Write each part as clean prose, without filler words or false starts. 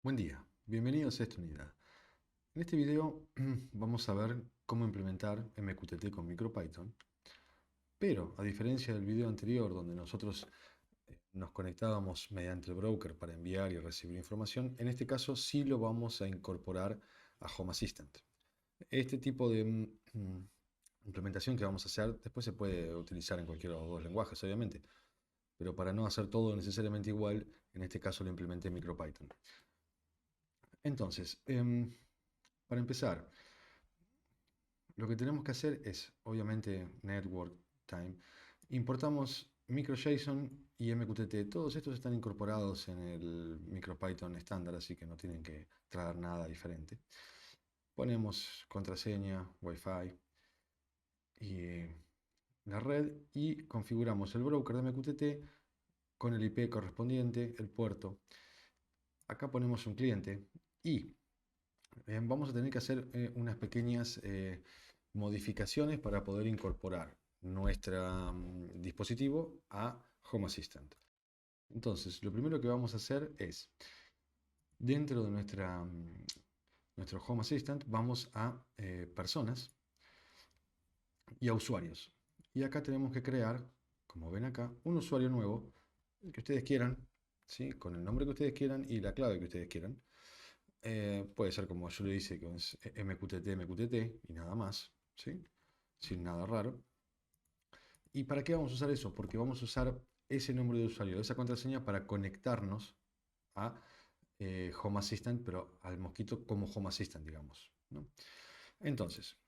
Buen día, bienvenidos a esta unidad. En este video vamos a ver cómo implementar MQTT con MicroPython, pero a diferencia del video anterior donde nosotros nos conectábamos mediante el broker para enviar y recibir información, en este caso sí lo vamos a incorporar a Home Assistant. Este tipo de implementación que vamos a hacer después se puede utilizar en cualquiera de los dos lenguajes, obviamente, pero para no hacer todo necesariamente igual, en este caso lo implementé en MicroPython. Entonces, para empezar, lo que tenemos que hacer es, obviamente, network time. Importamos MicroJSON y MQTT. Todos estos están incorporados en el MicroPython estándar, así que no tienen que traer nada diferente. Ponemos contraseña, Wi-Fi y la red y configuramos el broker de MQTT con el IP correspondiente, el puerto. Acá ponemos un cliente y vamos a tener que hacer unas pequeñas modificaciones para poder incorporar nuestro dispositivo a Home Assistant. Entonces, lo primero que vamos a hacer es, dentro de nuestro Home Assistant, vamos a personas y a usuarios. Y acá tenemos que crear, como ven acá, un usuario nuevo, el que ustedes quieran, ¿sí? Con el nombre que ustedes quieran y la clave que ustedes quieran. Puede ser como yo le hice, que es MQTT y nada más, ¿sí? Sin nada raro. ¿Y para qué vamos a usar eso? Porque vamos a usar ese nombre de usuario, esa contraseña para conectarnos a Home Assistant, pero al mosquito como Home Assistant, digamos, ¿no? Entonces,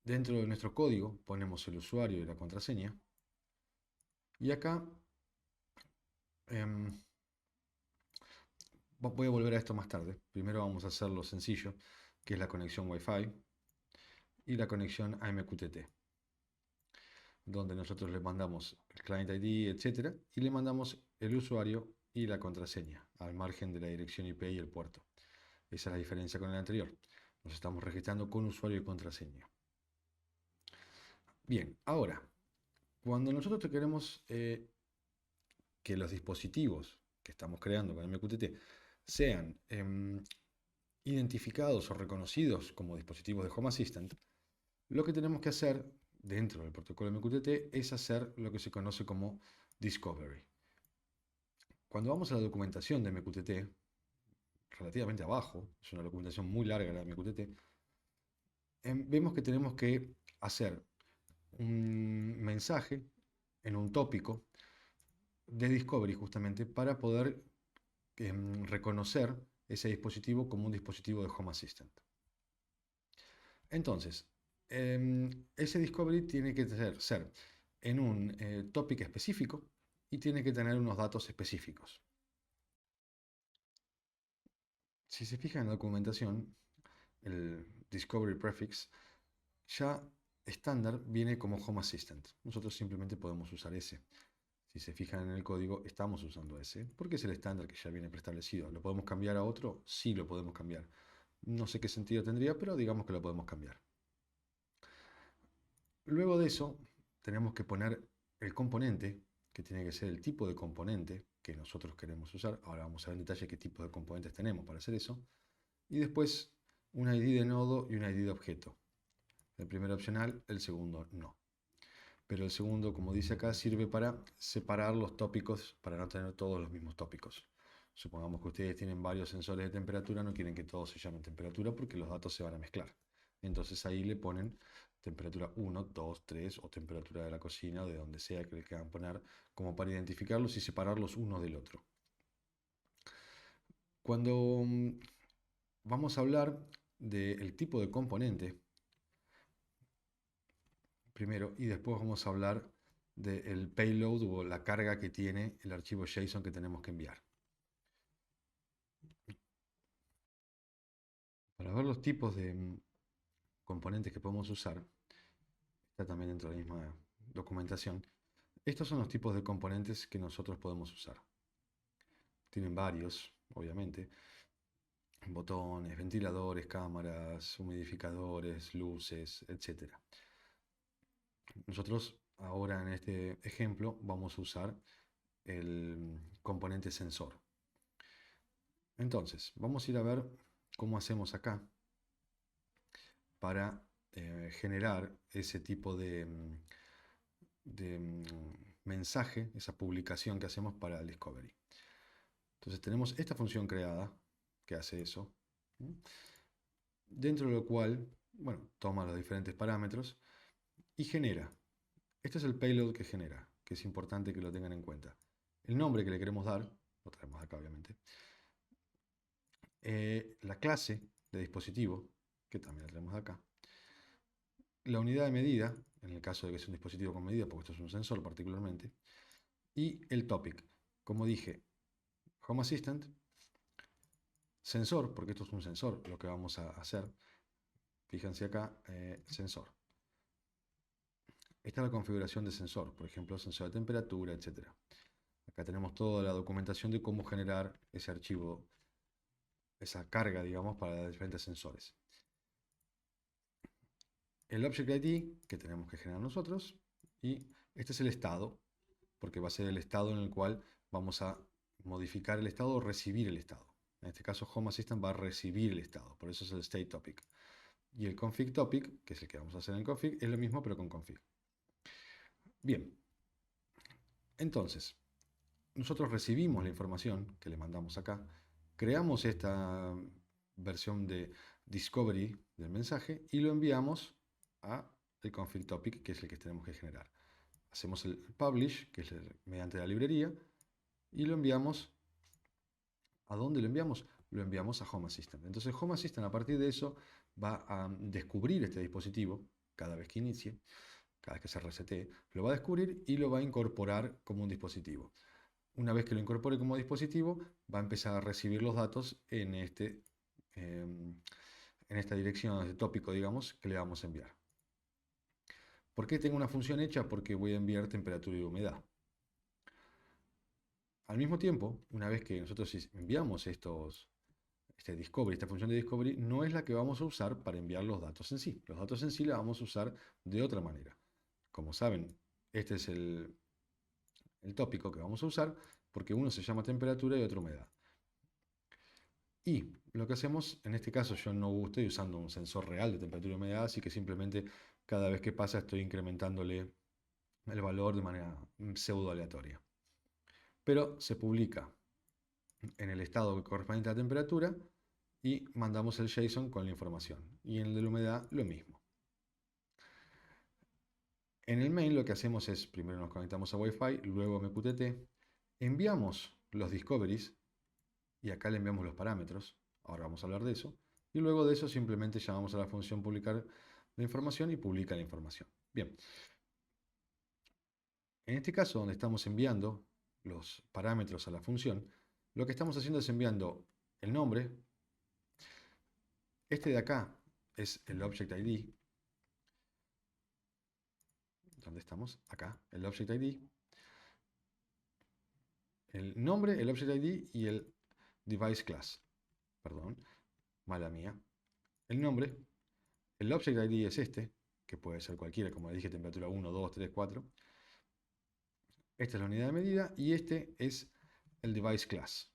dentro de nuestro código ponemos el usuario y la contraseña. Y acá em, voy a volver a esto más tarde. Primero vamos a hacerlo sencillo, que es la conexión Wi-Fi y la conexión a MQTT, donde nosotros le mandamos el client ID, etcétera, y le mandamos el usuario y la contraseña, al margen de la dirección IP y el puerto. Esa es la diferencia con el anterior. Nos estamos registrando con usuario y contraseña. Bien, ahora, cuando nosotros queremos que los dispositivos que estamos creando con MQTT sean identificados o reconocidos como dispositivos de Home Assistant, lo que tenemos que hacer dentro del protocolo MQTT es hacer lo que se conoce como Discovery. Cuando vamos a la documentación de MQTT, relativamente abajo, es una documentación muy larga la de MQTT, vemos que tenemos que hacer un mensaje en un tópico de Discovery justamente para poder reconocer ese dispositivo como un dispositivo de Home Assistant. Entonces, ese Discovery tiene que ser en un topic específico y tiene que tener unos datos específicos. Si se fija en la documentación, el Discovery Prefix ya estándar viene como Home Assistant. Nosotros simplemente podemos usar ese. Si se fijan en el código, estamos usando ese, porque es el estándar que ya viene preestablecido. ¿Lo podemos cambiar a otro? Sí, lo podemos cambiar. No sé qué sentido tendría, pero digamos que lo podemos cambiar. Luego de eso, tenemos que poner el componente, que tiene que ser el tipo de componente que nosotros queremos usar. Ahora vamos a ver en detalle qué tipo de componentes tenemos para hacer eso. Y después un ID de nodo y un ID de objeto. El primero opcional, el segundo no. Pero el segundo, como dice acá, sirve para separar los tópicos, para no tener todos los mismos tópicos. Supongamos que ustedes tienen varios sensores de temperatura, no quieren que todos se llamen temperatura porque los datos se van a mezclar. Entonces ahí le ponen temperatura 1, 2, 3 o temperatura de la cocina o de donde sea que le quieran poner, como para identificarlos y separarlos uno del otro. Cuando vamos a hablar del tipo de componente, primero, y después vamos a hablar del payload o la carga que tiene el archivo JSON que tenemos que enviar. Para ver los tipos de componentes que podemos usar, está también dentro de la misma documentación, estos son los tipos de componentes que nosotros podemos usar. Tienen varios, obviamente, botones, ventiladores, cámaras, humidificadores, luces, etc. Nosotros ahora en este ejemplo vamos a usar el componente sensor. Entonces, vamos a ir a ver cómo hacemos acá para generar ese tipo de mensaje, esa publicación que hacemos para el Discovery. Entonces tenemos esta función creada que hace eso, dentro de lo cual, bueno, toma los diferentes parámetros y genera. Este es el payload que genera, que es importante que lo tengan en cuenta. El nombre que le queremos dar, lo traemos acá obviamente, la clase de dispositivo, que también la tenemos acá, la unidad de medida, en el caso de que sea un dispositivo con medida, porque esto es un sensor particularmente, y el topic. Como dije, Home Assistant, sensor, porque esto es un sensor, lo que vamos a hacer. Fíjense acá, sensor. Esta es la configuración de sensor, por ejemplo, sensor de temperatura, etc. Acá tenemos toda la documentación de cómo generar ese archivo, esa carga, digamos, para los diferentes sensores. El Object ID que tenemos que generar nosotros, y este es el estado, porque va a ser el estado en el cual vamos a modificar el estado o recibir el estado. En este caso, Home Assistant va a recibir el estado, por eso es el State Topic. Y el Config Topic, que es el que vamos a hacer en config, es lo mismo pero con config. Bien, entonces, nosotros recibimos la información que le mandamos acá, creamos esta versión de discovery del mensaje y lo enviamos a el config topic, que es el que tenemos que generar. Hacemos el publish, que es mediante la librería, y lo enviamos. ¿A dónde lo enviamos? Lo enviamos a Home Assistant. Entonces Home Assistant a partir de eso va a descubrir este dispositivo cada vez que inicie, cada vez que se resetee, lo va a descubrir y lo va a incorporar como un dispositivo. Una vez que lo incorpore como dispositivo, va a empezar a recibir los datos en esta dirección, este tópico, digamos, que le vamos a enviar. ¿Por qué tengo una función hecha? Porque voy a enviar temperatura y humedad. Al mismo tiempo, una vez que nosotros enviamos este discovery, esta función de discovery, no es la que vamos a usar para enviar los datos en sí. Los datos en sí la vamos a usar de otra manera. Como saben, este es el tópico que vamos a usar porque uno se llama temperatura y otro humedad. Y lo que hacemos, en este caso yo no estoy usando un sensor real de temperatura y humedad, así que simplemente cada vez que pasa estoy incrementándole el valor de manera pseudo aleatoria. Pero se publica en el estado correspondiente a la temperatura y mandamos el JSON con la información. Y en el de la humedad lo mismo. En el main lo que hacemos es, primero nos conectamos a Wi-Fi, luego a MQTT, enviamos los discoveries y acá le enviamos los parámetros, ahora vamos a hablar de eso, y luego de eso simplemente llamamos a la función publicar la información y publica la información. Bien, en este caso donde estamos enviando los parámetros a la función, lo que estamos haciendo es enviando el nombre, este de acá es el Object ID, ¿dónde estamos? Acá, el Object ID, el nombre, el Object ID y el Device Class. Perdón, mala mía. El nombre, el Object ID es este, que puede ser cualquiera, como le dije, temperatura 1, 2, 3, 4. Esta es la unidad de medida y este es el Device Class.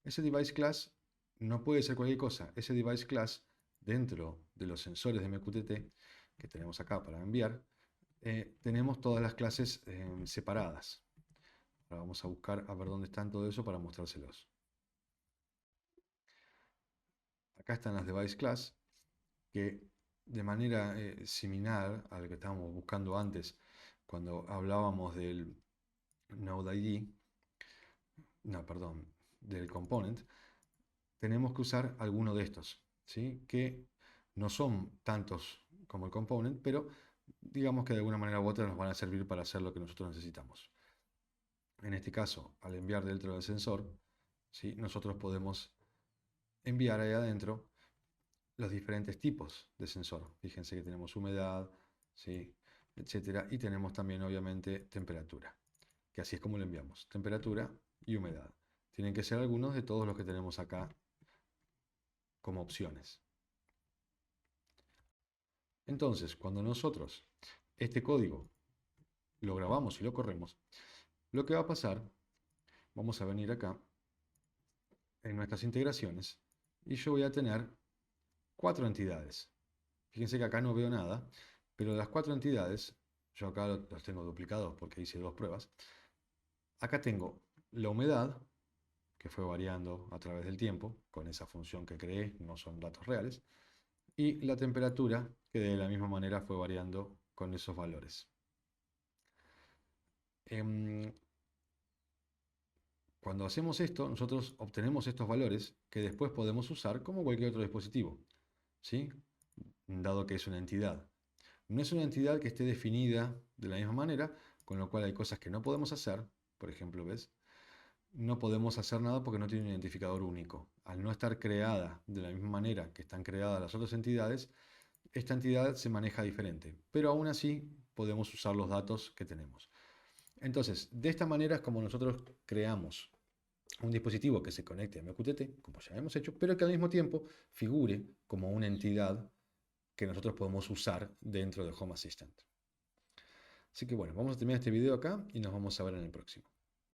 Ese Device Class no puede ser cualquier cosa. Ese Device Class, dentro de los sensores de MQTT que tenemos acá para enviar, tenemos todas las clases separadas. Ahora vamos a buscar a ver dónde están todo eso para mostrárselos. Acá están las Device Class, que de manera similar a lo que estábamos buscando antes, cuando hablábamos del Node ID, no, perdón, del component, tenemos que usar alguno de estos, ¿sí? Que no son tantos como el component, pero digamos que de alguna manera u otra nos van a servir para hacer lo que nosotros necesitamos. En este caso, al enviar dentro del sensor, ¿sí? Nosotros podemos enviar ahí adentro los diferentes tipos de sensor. Fíjense que tenemos humedad, ¿sí? Etcétera, y tenemos también obviamente temperatura, que así es como lo enviamos, temperatura y humedad. Tienen que ser algunos de todos los que tenemos acá como opciones. Entonces, cuando nosotros este código lo grabamos y lo corremos, lo que va a pasar, vamos a venir acá en nuestras integraciones y yo voy a tener 4 entidades. Fíjense que acá no veo nada, pero de las 4 entidades, yo acá los tengo duplicados porque hice 2 pruebas. Acá tengo la humedad, que fue variando a través del tiempo, con esa función que creé, no son datos reales, y la temperatura, que de la misma manera fue variando con esos valores. Cuando hacemos esto, nosotros obtenemos estos valores que después podemos usar como cualquier otro dispositivo, ¿sí? Dado que es una entidad. No es una entidad que esté definida de la misma manera, con lo cual hay cosas que no podemos hacer. Por ejemplo, ¿ves? No podemos hacer nada porque no tiene un identificador único. Al no estar creada de la misma manera que están creadas las otras entidades, esta entidad se maneja diferente, pero aún así podemos usar los datos que tenemos. Entonces, de esta manera es como nosotros creamos un dispositivo que se conecte a MQTT, como ya hemos hecho, pero que al mismo tiempo figure como una entidad que nosotros podemos usar dentro de Home Assistant. Así que bueno, vamos a terminar este video acá y nos vamos a ver en el próximo.